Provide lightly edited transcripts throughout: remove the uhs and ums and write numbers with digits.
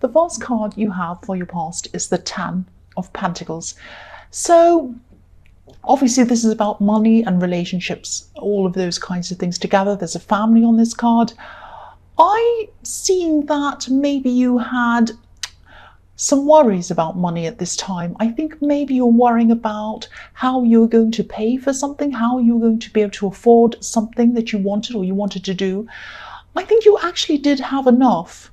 The first card you have for your past is the Ten of Pentacles. So obviously this is about money and relationships, all of those kinds of things together. There's a family on this card. I seen that maybe you had some worries about money at this time. I think maybe you're worrying about how you're going to pay for something, how you're going to be able to afford something that you wanted or you wanted to do. I think you actually did have enough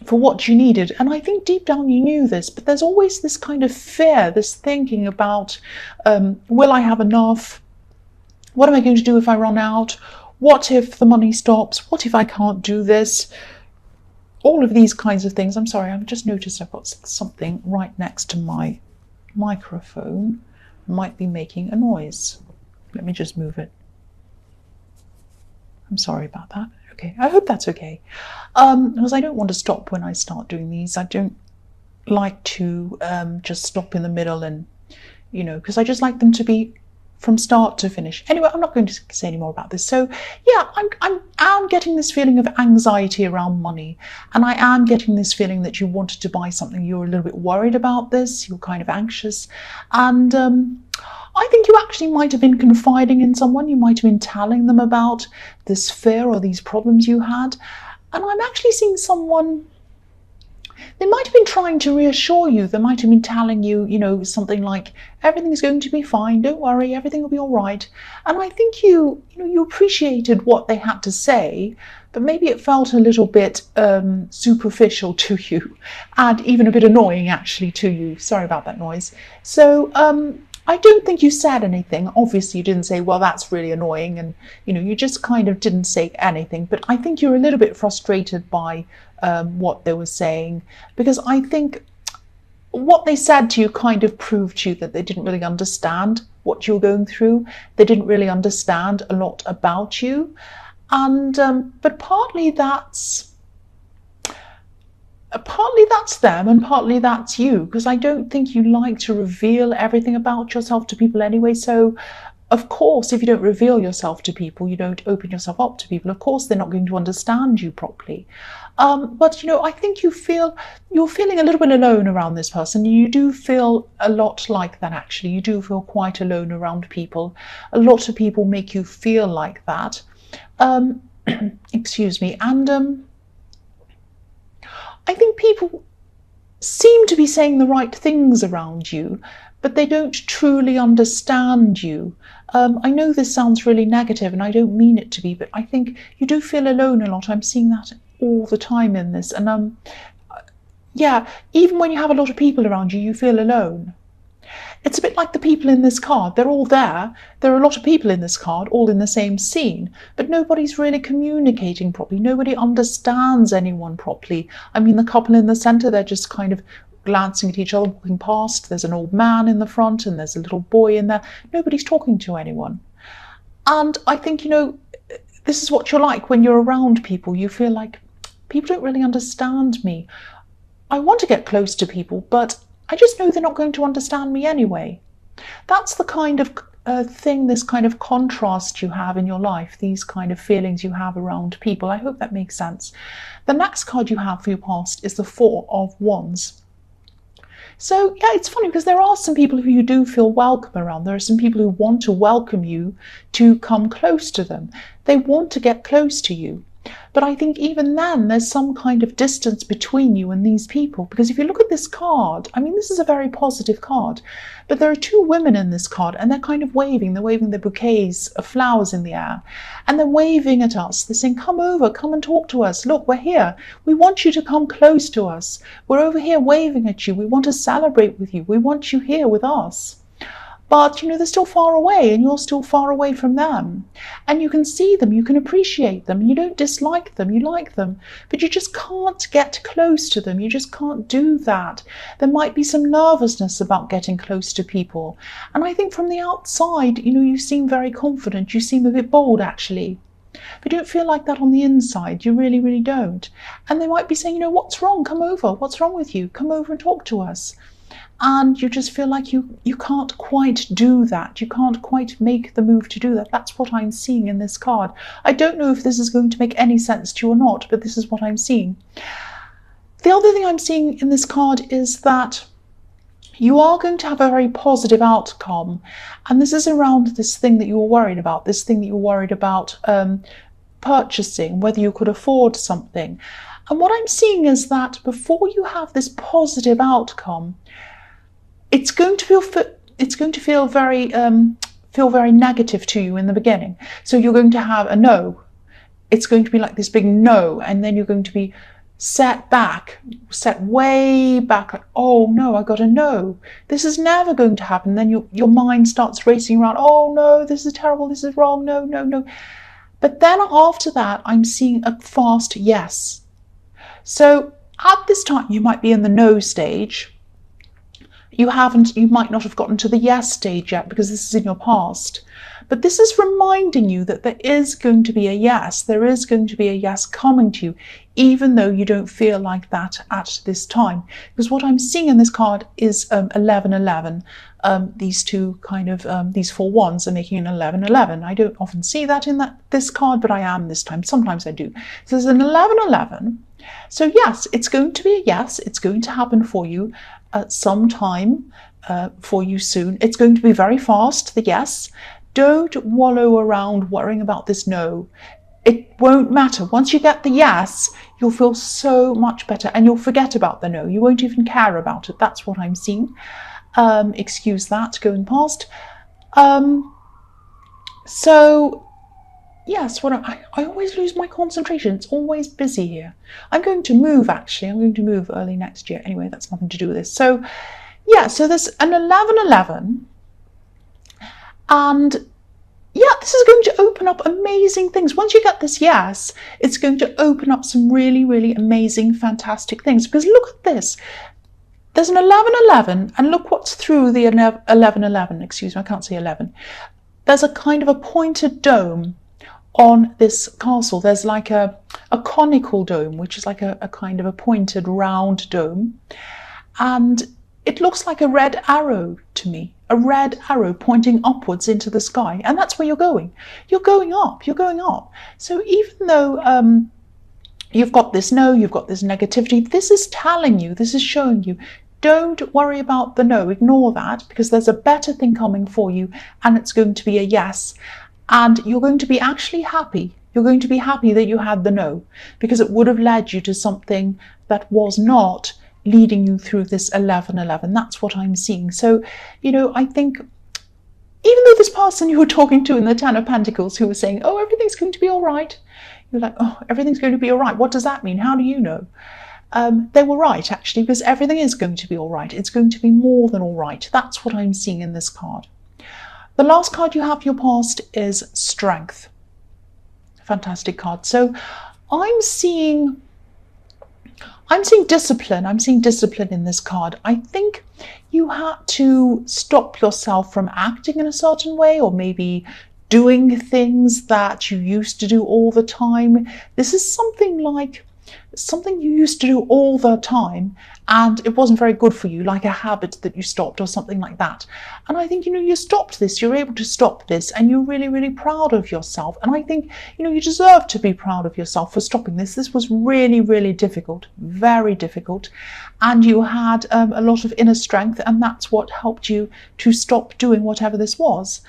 for what you needed. And I think deep down you knew this, but there's always this kind of fear, this thinking about, will I have enough? What am I going to do if I run out? What if the money stops? What if I can't do this? All of these kinds of things. I'm sorry, I've just noticed I've got something right next to my microphone. Might be making a noise. Let me just move it. I'm sorry about that. Okay, I hope that's okay. Because I don't want to stop when I start doing these. I don't like to just stop in the middle and, because I just like them to be from start to finish. Anyway, I'm not going to say any more about this. So yeah, I'm getting this feeling of anxiety around money, and I am getting this feeling that you wanted to buy something. You're a little bit worried about this. You're kind of anxious, and I think you actually might have been confiding in someone. You might have been telling them about this fear or these problems you had, and I'm actually seeing someone. They might have been trying to reassure you. They might have been telling you, something like, everything's going to be fine, don't worry, everything will be all right. And I think you appreciated what they had to say, but maybe it felt a little bit superficial to you, and even a bit annoying actually to you. Sorry about that noise. So I don't think you said anything. Obviously you didn't say, well, that's really annoying, and you just kind of didn't say anything. But I think you're a little bit frustrated by what they were saying, because I think what they said to you kind of proved to you that they didn't really understand what you were going through. They didn't really understand a lot about you, and but partly that's them and partly that's you, because I don't think you like to reveal everything about yourself to people anyway. So of course, if you don't reveal yourself to people, you don't open yourself up to people, of course they're not going to understand you properly. But I think you're feeling a little bit alone around this person. You do feel a lot like that, actually. You do feel quite alone around people. A lot of people make you feel like that. Excuse me. And I think people seem to be saying the right things around you, but they don't truly understand you. I know this sounds really negative and I don't mean it to be, but I think you do feel alone a lot. I'm seeing that all the time in this. And yeah, even when you have a lot of people around you, you feel alone. It's a bit like the people in this card. They're all there. There are a lot of people in this card, all in the same scene, but nobody's really communicating properly. Nobody understands anyone properly. I mean, the couple in the centre, they're just kind of glancing at each other, walking past. There's an old man in the front and there's a little boy in there. Nobody's talking to anyone. And I think, this is what you're like when you're around people. You feel like people don't really understand me. I want to get close to people, but I just know they're not going to understand me anyway. That's the kind of thing, this kind of contrast you have in your life, these kind of feelings you have around people. I hope that makes sense. The next card you have for your past is the Four of Wands. So yeah, it's funny because there are some people who you do feel welcome around. There are some people who want to welcome you to come close to them. They want to get close to you. But I think even then there's some kind of distance between you and these people, because if you look at this card, I mean, this is a very positive card, but there are two women in this card and they're kind of waving. They're waving their bouquets of flowers in the air and they're waving at us. They're saying, come over, come and talk to us. Look, we're here. We want you to come close to us. We're over here waving at you. We want to celebrate with you. We want you here with us. But, they're still far away and you're still far away from them. And you can see them, you can appreciate them, you don't dislike them, you like them, but you just can't get close to them. You just can't do that. There might be some nervousness about getting close to people. And I think from the outside, you seem very confident, you seem a bit bold actually. But you don't feel like that on the inside. You really, really don't. And they might be saying, what's wrong? Come over. What's wrong with you? Come over and talk to us. And you just feel like you can't quite do that. You can't quite make the move to do that. That's what I'm seeing in this card. I don't know if this is going to make any sense to you or not, but this is what I'm seeing. The other thing I'm seeing in this card is that you are going to have a very positive outcome. And this is around this thing that you were worried about, this thing that you were worried about purchasing, whether you could afford something. And what I'm seeing is that before you have this positive outcome, it's going to feel very negative to you in the beginning. So you're going to have a no. It's going to be like this big no, and then you're going to be set way back, like, oh no, I got a no. This is never going to happen. Then your mind starts racing around, oh no, this is terrible, this is wrong, no, no, no. But then after that, I'm seeing a fast yes. So at this time, you might be in the no stage. You might not have gotten to the yes stage yet because this is in your past. But this is reminding you that there is going to be a yes. There is going to be a yes coming to you, even though you don't feel like that at this time. Because what I'm seeing in this card is 1111. These two these four wands are making an 1111. I don't often see that in this card, but I am this time. Sometimes I do. So there's an 1111. So yes, it's going to be a yes. It's going to happen for you at some time for you soon. It's going to be very fast, the yes. Don't wallow around worrying about this no. It won't matter. Once you get the yes, you'll feel so much better and you'll forget about the no. You won't even care about it. That's what I'm seeing. Excuse that going past. So yes, I always lose my concentration. It's always busy here. I'm going to move, actually. I'm going to move early next year. Anyway, that's nothing to do with this. So yeah, so there's an 1111. And yeah, this is going to open up amazing things. Once you get this yes, it's going to open up some really, really amazing, fantastic things. Because look at this. There's an 1111, and look what's through the 1111. Excuse me, I can't say 11. There's a kind of a pointed dome on this castle. There's like a conical dome, which is like a kind of a pointed round dome. And it looks like a red arrow to me, a red arrow pointing upwards into the sky. And that's where you're going. You're going up, you're going up. So even though you've got this no, you've got this negativity, this is telling you, this is showing you, don't worry about the no, ignore that, because there's a better thing coming for you, and it's going to be a yes. And you're going to be actually happy. You're going to be happy that you had the no, because it would have led you to something that was not leading you through this 1111. That's what I'm seeing. So, I think even though this person you were talking to in the Ten of Pentacles who was saying, oh, everything's going to be all right, you're like, oh, everything's going to be all right. What does that mean? How do you know? They were right, actually, because everything is going to be all right. It's going to be more than all right. That's what I'm seeing in this card. The last card you have for your past is Strength. Fantastic card. So I'm seeing discipline. I'm seeing discipline in this card. I think you had to stop yourself from acting in a certain way, or maybe doing things that you used to do all the time. This is something you used to do all the time and it wasn't very good for you, like a habit that you stopped or something like that. And I think, you stopped this, you're able to stop this, and you're really, really proud of yourself. And I think, you deserve to be proud of yourself for stopping this. This was really, really difficult, very difficult. And you had a lot of inner strength, and that's what helped you to stop doing whatever this was.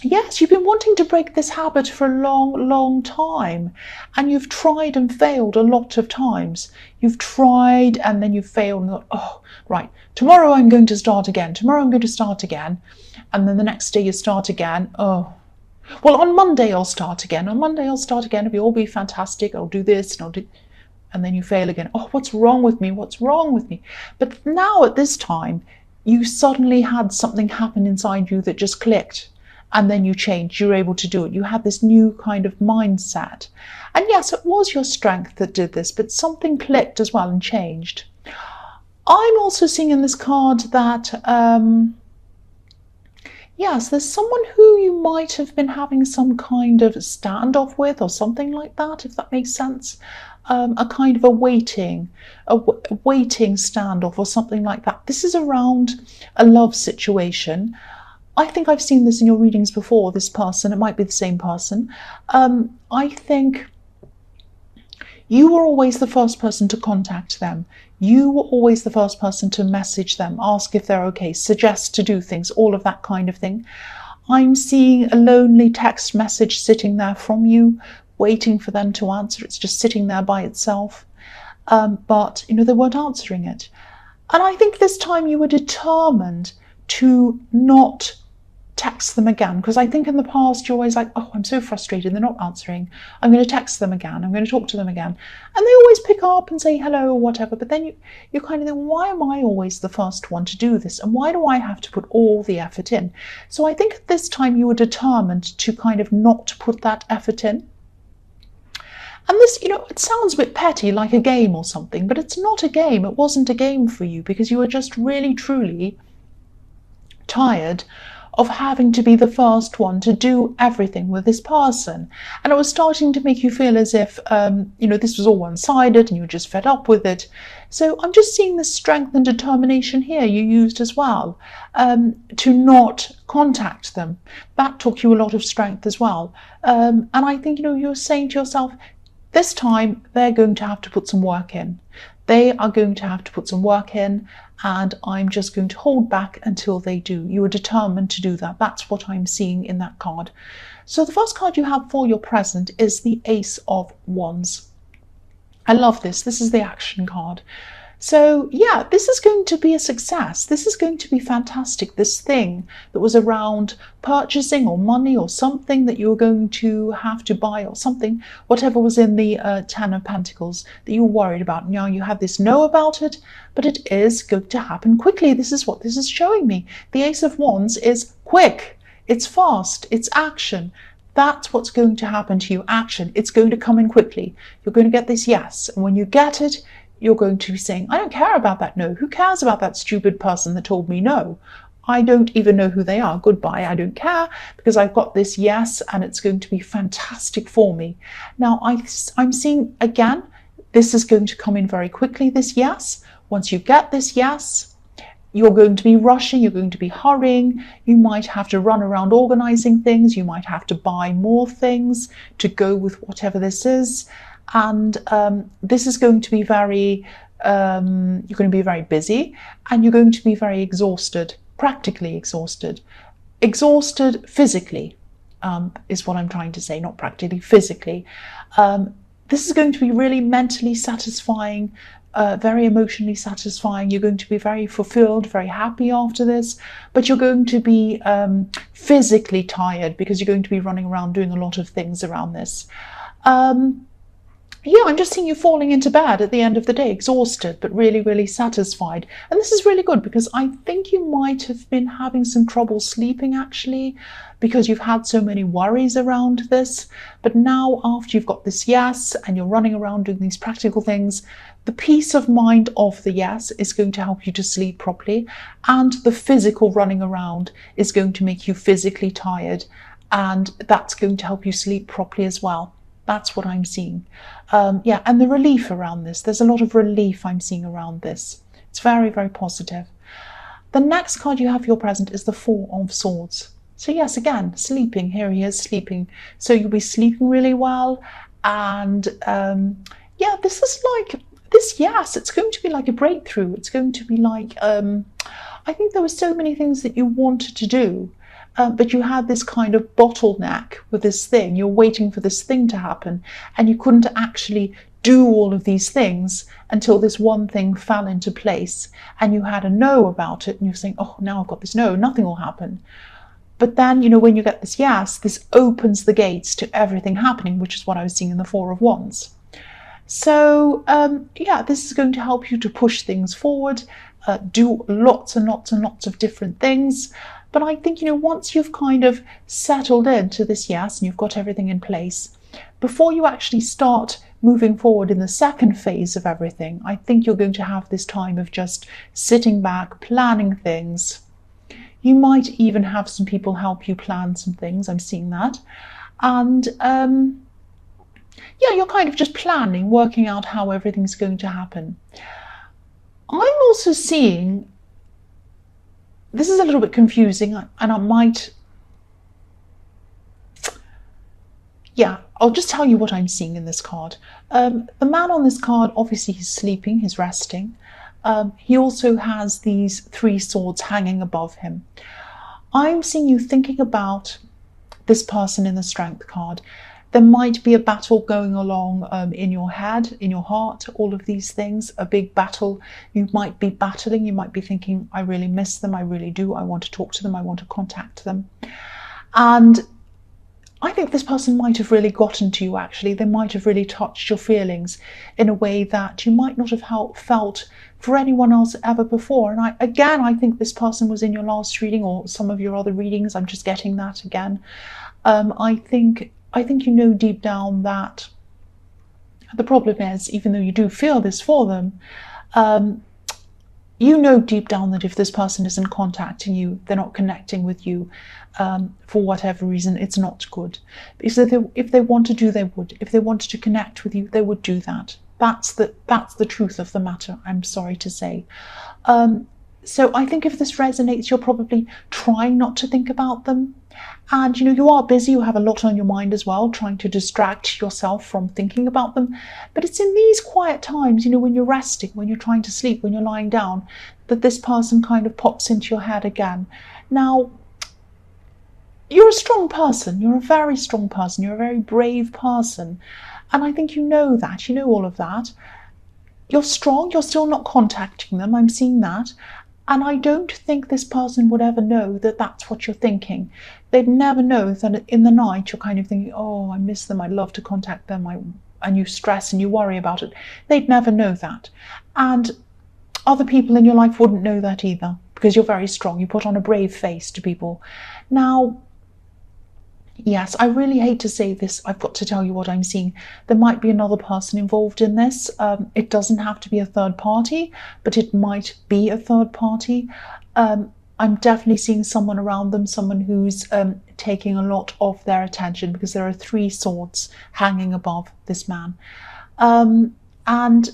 Yes, you've been wanting to break this habit for a long, long time, and you've tried and failed a lot of times. You've tried and then you've failed and thought, oh, right, tomorrow I'm going to start again. Tomorrow I'm going to start again. And then the next day you start again. Oh, well, on Monday I'll start again. On Monday I'll start again. It'll all be fantastic. I'll do this and I'll do... And then you fail again. Oh, what's wrong with me? What's wrong with me? But now at this time, you suddenly had something happen inside you that just clicked. And then you changed, you're able to do it. You had this new kind of mindset. And yes, it was your strength that did this, but something clicked as well and changed. I'm also seeing in this card that, yes, there's someone who you might have been having some kind of standoff with or something like that, if that makes sense. A kind of a waiting standoff or something like that. This is around a love situation. I think I've seen this in your readings before, this person. It might be the same person. I think You were always the first person to contact them. You were always the first person to message them, ask if they're okay, suggest to do things, all of that kind of thing. I'm seeing a lonely text message sitting there from you, waiting for them to answer. It's just sitting there by itself. But, they weren't answering it. And I think this time you were determined to not text them again, because I think in the past you're always like, oh, I'm so frustrated, they're not answering, I'm going to text them again, I'm going to talk to them again, and they always pick up and say hello or whatever. But then you kind of think, why am I always the first one to do this, and why do I have to put all the effort in? So I think at this time you were determined to kind of not put that effort in. And this, it sounds a bit petty, like a game or something, but it's not a game. It wasn't a game for you, because you were just really, truly tired of having to be the first one to do everything with this person. And it was starting to make you feel as if, this was all one-sided and you were just fed up with it. So I'm just seeing the strength and determination here you used as well, to not contact them. That took you a lot of strength as well. And I think, you're saying to yourself, this time they're going to have to put some work in. They are going to have to put some work in, and I'm just going to hold back until they do. You are determined to do that. That's what I'm seeing in that card. So the first card you have for your present is the Ace of Wands. I love this. This is the action card. So yeah, this is going to be a success. This is going to be fantastic. This thing that was around purchasing or money or something that you were going to have to buy or something, whatever was in the Ten of Pentacles that you were worried about. Now you have this know about it, but it is going to happen quickly. This is what this is showing me. The Ace of Wands is quick. It's fast. It's action. That's what's going to happen to you. Action. It's going to come in quickly. You're going to get this yes. And when you get it, you're going to be saying, I don't care about that no. Who cares about that stupid person that told me no? I don't even know who they are. Goodbye. I don't care, because I've got this yes, and it's going to be fantastic for me. Now, I'm seeing, again, this is going to come in very quickly, this yes. Once you get this yes, you're going to be rushing, you're going to be hurrying, you might have to run around organizing things, you might have to buy more things to go with whatever this is. And this is going to be very, you're going to be very busy, and you're going to be very exhausted, practically exhausted. Exhausted physically is what I'm trying to say, not practically, physically. This is going to be really mentally satisfying, very emotionally satisfying. You're going to be very fulfilled, very happy after this, but you're going to be physically tired, because you're going to be running around doing a lot of things around this. Yeah, I'm just seeing you falling into bed at the end of the day, exhausted, but really, really satisfied. And this is really good, because I think you might have been having some trouble sleeping, actually, because you've had so many worries around this. But now, after you've got this yes, and you're running around doing these practical things, the peace of mind of the yes is going to help you to sleep properly. And the physical running around is going to make you physically tired. And that's going to help you sleep properly as well. That's what I'm seeing. Yeah, and the relief around this. There's a lot of relief I'm seeing around this. It's very, very positive. The next card you have for your present is the Four of Swords. So yes, again, sleeping. Here he is, sleeping. So you'll be sleeping really well. And yeah, this is like, this, yes, it's going to be like a breakthrough. It's going to be like, I think there were so many things that you wanted to do. But you had this kind of bottleneck with this thing. You're waiting for this thing to happen, and you couldn't actually do all of these things until this one thing fell into place, and you had a no about it, and you're saying, oh, now I've got this no, nothing will happen. But then, when you get this yes, this opens the gates to everything happening, which is what I was seeing in the Four of Wands. So yeah, this is going to help you to push things forward, do lots and lots and lots of different things. But I think, once you've kind of settled into this yes, and you've got everything in place, before you actually start moving forward in the second phase of everything, I think you're going to have this time of just sitting back, planning things. You might even have some people help you plan some things. I'm seeing that. And yeah, you're kind of just planning, working out how everything's going to happen. I'm also seeing, this is a little bit confusing, and I might, Yeah, I'll just tell you what I'm seeing in this card. The man on this card, obviously he's sleeping, he's resting. He also has these three swords hanging above him. I'm seeing you thinking about this person in the Strength card. There might be a battle going along in your head, in your heart, all of these things, a big battle. You might be battling, you might be thinking, I really miss them, I really do, I want to talk to them, I want to contact them. And I think this person might have really gotten to you, actually. They might have really touched your feelings in a way that you might not have felt for anyone else ever before. And I think this person was in your last reading or some of your other readings. I'm just getting that again. I think you know deep down that the problem is, even though you do feel this for them, you know deep down that if this person isn't contacting you, they're not connecting with you, for whatever reason, it's not good. Because if they want to do, they would. If they wanted to connect with you, they would do that. That's the truth of the matter, I'm sorry to say. So I think if this resonates, you're probably trying not to think about them. And you are busy, you have a lot on your mind as well, trying to distract yourself from thinking about them. But it's in these quiet times, when you're resting, when you're trying to sleep, when you're lying down, that this person kind of pops into your head again. Now, you're a strong person, you're a very strong person, you're a very brave person. And I think you know that, you know all of that. You're strong, you're still not contacting them, I'm seeing that. And I don't think this person would ever know that that's what you're thinking. They'd never know that in the night you're kind of thinking, oh, I miss them, I'd love to contact them, and you stress and you worry about it. They'd never know that. And other people in your life wouldn't know that either, because you're very strong. You put on a brave face to people. Now, yes, I really hate to say this. I've got to tell you what I'm seeing. There might be another person involved in this. It doesn't have to be a third party, but it might be a third party. I'm definitely seeing someone around them, someone who's taking a lot of their attention, because there are three swords hanging above this man. And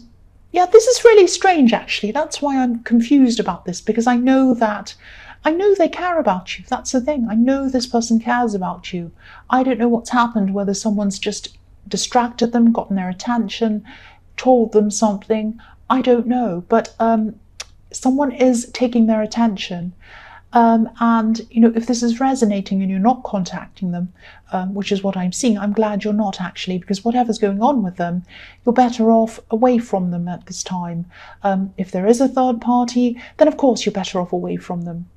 yeah, this is really strange, actually. That's why I'm confused about this, because I know they care about you. That's the thing. I know this person cares about you. I don't know what's happened, whether someone's just distracted them, gotten their attention, told them something. I don't know. But someone is taking their attention. And, if this is resonating and you're not contacting them, which is what I'm seeing, I'm glad you're not, actually, because whatever's going on with them, you're better off away from them at this time. If there is a third party, then of course you're better off away from them.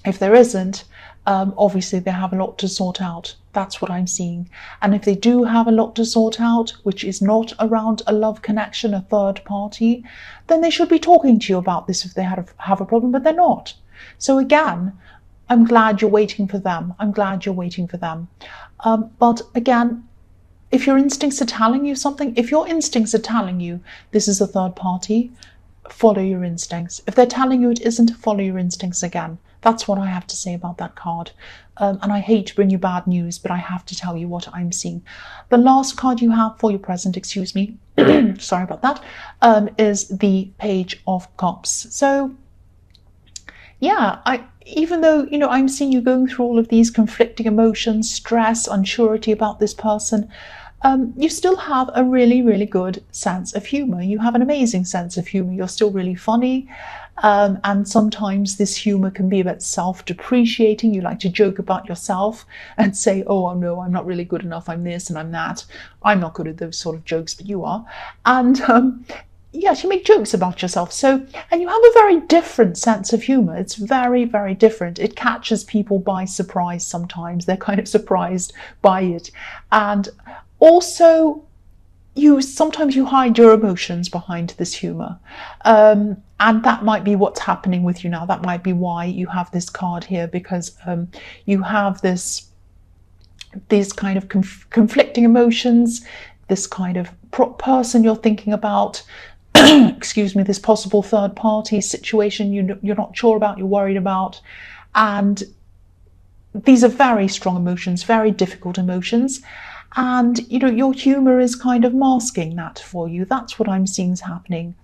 If there isn't, obviously they have a lot to sort out. That's what I'm seeing. And if they do have a lot to sort out, which is not around a love connection, a third party, then they should be talking to you about this if they have a problem, but they're not. So again, I'm glad you're waiting for them. I'm glad you're waiting for them. But again, if your instincts are telling you something, if your instincts are telling you this is a third party, follow your instincts. If they're telling you it isn't, follow your instincts again. That's what I have to say about that card. And I hate to bring you bad news, but I have to tell you what I'm seeing. The last card you have for your present, excuse me, sorry about that, is the Page of Cups. So, yeah, even though, I'm seeing you going through all of these conflicting emotions, stress, unsurety about this person, you still have a really, really good sense of humor. You have an amazing sense of humor. You're still really funny. And sometimes this humor can be a bit self-depreciating. You like to joke about yourself and say, oh no, I'm not really good enough. I'm this and I'm that. I'm not good at those sort of jokes, but you are. And yes, you make jokes about yourself. So, and you have a very different sense of humor. It's very, very different. It catches people by surprise sometimes. They're kind of surprised by it. And also, sometimes you hide your emotions behind this humor. And that might be what's happening with you now. That might be why you have this card here, because you have these kind of conflicting emotions, this kind of person you're thinking about, excuse me, this possible third party situation you're not sure about, you're worried about. And these are very strong emotions, very difficult emotions. And, you know, your humor is kind of masking that for you. That's what I'm seeing is happening.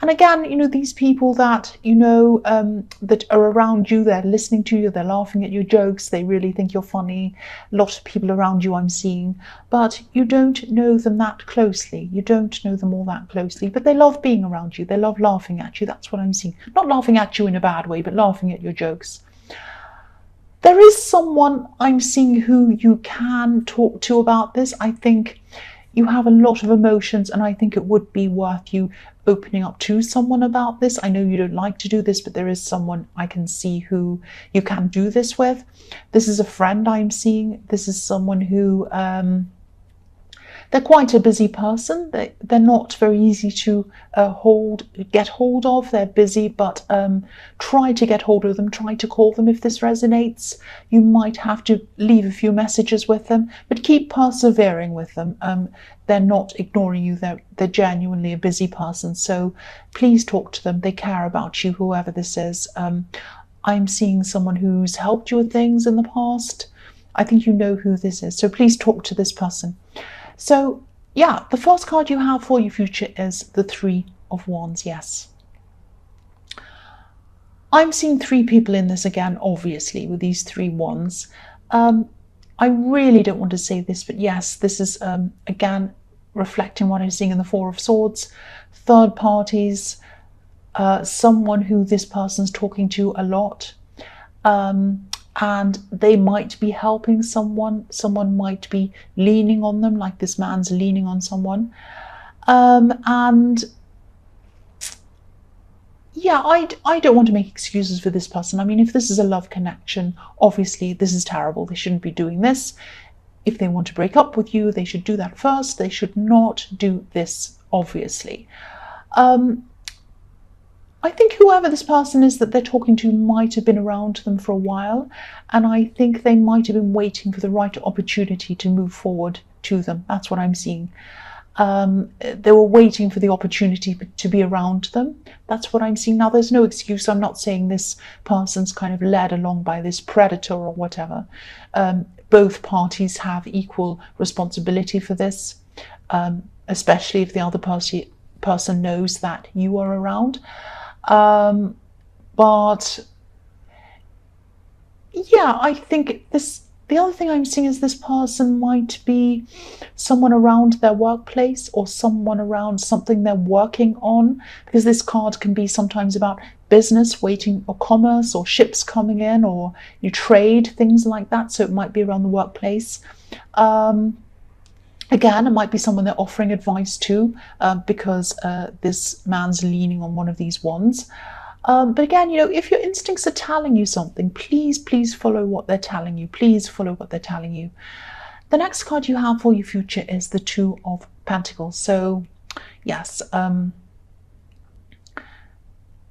And again, you know, these people that, you know, that are around you, they're listening to you, they're laughing at your jokes, they really think you're funny. A lot of people around you I'm seeing, but you don't know them that closely. You don't know them all that closely, but they love being around you. They love laughing at you. That's what I'm seeing. Not laughing at you in a bad way, but laughing at your jokes. There is someone I'm seeing who you can talk to about this. I think you have a lot of emotions, and I think it would be worth you opening up to someone about this. I know you don't like to do this, but there is someone I can see who you can do this with. This is a friend I'm seeing. This is someone who they're quite a busy person. They're not very easy to get hold of. They're busy, but try to get hold of them. Try to call them if this resonates. You might have to leave a few messages with them, but keep persevering with them. They're not ignoring you. They're genuinely a busy person. So please talk to them. They care about you, whoever this is. I'm seeing someone who's helped you with things in the past. I think you know who this is. So please talk to this person. So, yeah, the first card you have for your future is the Three of Wands, yes. I'm seeing three people in this again, obviously, with these three wands. I really don't want to say this, but yes, this is, again, reflecting what I'm seeing in the Four of Swords. Third parties, someone who this person's talking to a lot. And they might be helping someone. Someone might be leaning on them, like this man's leaning on someone. And yeah, I don't want to make excuses for this person. I mean, if this is a love connection, obviously this is terrible. They shouldn't be doing this. If they want to break up with you, they should do that first. They should not do this, obviously. I think whoever this person is that they're talking to might have been around them for a while, and I think they might have been waiting for the right opportunity to move forward to them. That's what I'm seeing. They were waiting for the opportunity to be around them. That's what I'm seeing. Now, there's no excuse. I'm not saying this person's kind of led along by this predator or whatever. Both parties have equal responsibility for this, especially if the other person knows that you are around. But yeah, I think the other thing I'm seeing is this person might be someone around their workplace or someone around something they're working on, because this card can be sometimes about business waiting or commerce or ships coming in or you trade, things like that. So it might be around the workplace. Again, it might be someone they're offering advice to because this man's leaning on one of these wands. But again, you know, if your instincts are telling you something, please follow what they're telling you. Please follow what they're telling you. The next card you have for your future is the Two of Pentacles. So, yes,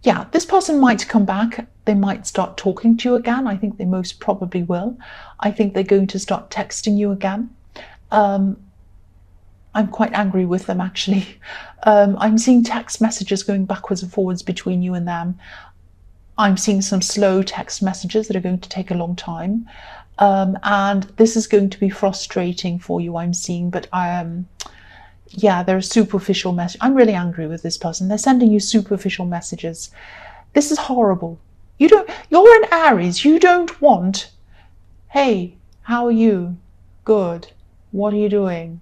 yeah, this person might come back. They might start talking to you again. I think they most probably will. I think they're going to start texting you again. I'm quite angry with them, actually. I'm seeing text messages going backwards and forwards between you and them. I'm seeing some slow text messages that are going to take a long time. And this is going to be frustrating for you, I'm seeing. But yeah, they're a superficial message. I'm really angry with this person. They're sending you superficial messages. This is horrible. You're an Aries. You don't want, hey, how are you? Good. What are you doing?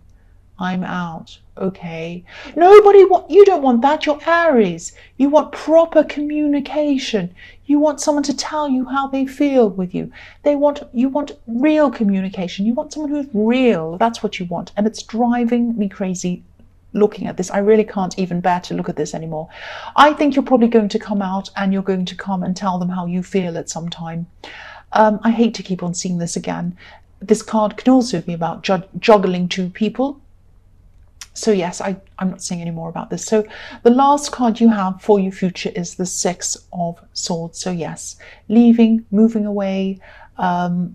I'm out. Okay. You don't want that. You're Aries. You want proper communication. You want someone to tell you how they feel with you. You want real communication. You want someone who's real. That's what you want. And it's driving me crazy looking at this. I really can't even bear to look at this anymore. I think you're probably going to come out and you're going to come and tell them how you feel at some time. I hate to keep on seeing this again. This card can also be about juggling two people. So yes, I'm not saying any more about this. So the last card you have for your future is the Six of Swords. So yes, leaving, moving away. Yeah,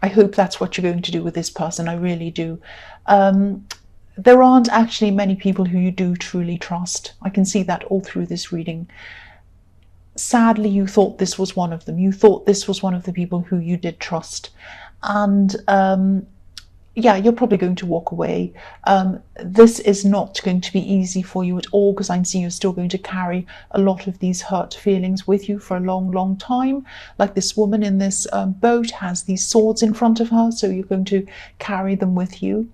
I hope that's what you're going to do with this person. I really do. There aren't actually many people who you do truly trust. I can see that all through this reading. Sadly, you thought this was one of them. You thought this was one of the people who you did trust. And yeah, you're probably going to walk away. This is not going to be easy for you at all, because I'm seeing you're still going to carry a lot of these hurt feelings with you for a long, long time. Like this woman in this boat has these swords in front of her, so you're going to carry them with you.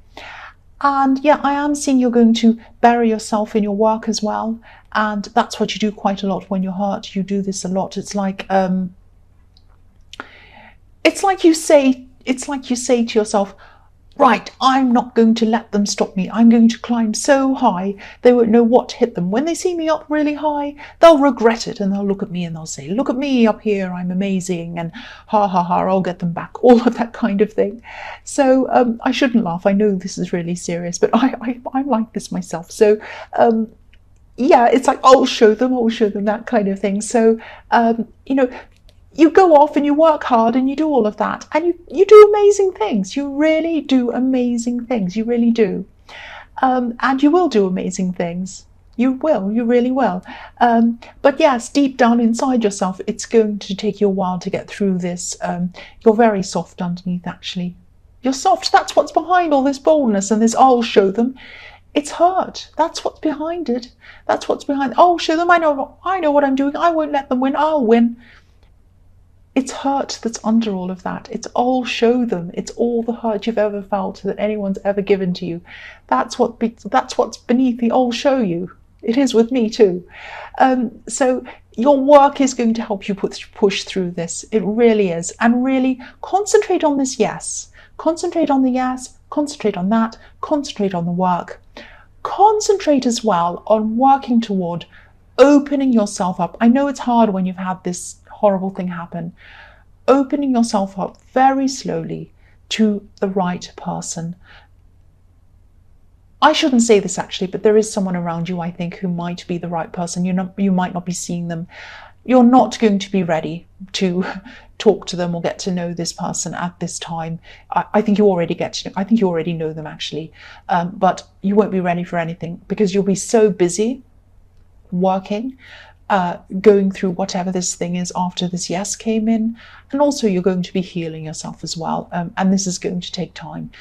And yeah, I am seeing you're going to bury yourself in your work as well. And that's what you do quite a lot when you're hurt. You do this a lot. It's like you say to yourself, right, I'm not going to let them stop me. I'm going to climb so high they won't know what hit them. When they see me up really high, they'll regret it, and they'll look at me and they'll say, look at me up here, I'm amazing, and ha ha ha, I'll get them back, all of that kind of thing. So I shouldn't laugh. I know this is really serious, but I'm like this myself. So yeah, it's like, I'll show them, that kind of thing. So, you go off and you work hard and you do all of that, and you do amazing things. You really do amazing things. You really do. And you will do amazing things. You really will. But yes, deep down inside yourself, it's going to take you a while to get through this. You're very soft underneath, actually. You're soft. That's what's behind all this boldness and this, I'll show them. It's hurt. That's what's behind it. That's what's behind. Oh, show them. I know what I'm doing. I won't let them win. I'll win. It's hurt that's under all of that. It's all show them. It's all the hurt you've ever felt that anyone's ever given to you. That's what's beneath the I'll show you. It is with me too. So your work is going to help you push through this. It really is. And really concentrate on this yes. Concentrate on the yes. Concentrate on that. Concentrate on the work. Concentrate as well on working toward opening yourself up. I know it's hard when you've had this horrible thing happen. Opening yourself up very slowly to the right person. I shouldn't say this actually, but there is someone around you, I think, who might be the right person. You might not be seeing them. You're not going to be ready to talk to them or get to know this person at this time. I think you already know them actually, but you won't be ready for anything because you'll be so busy working, going through whatever this thing is after this yes came in, and also you're going to be healing yourself as well, and this is going to take time.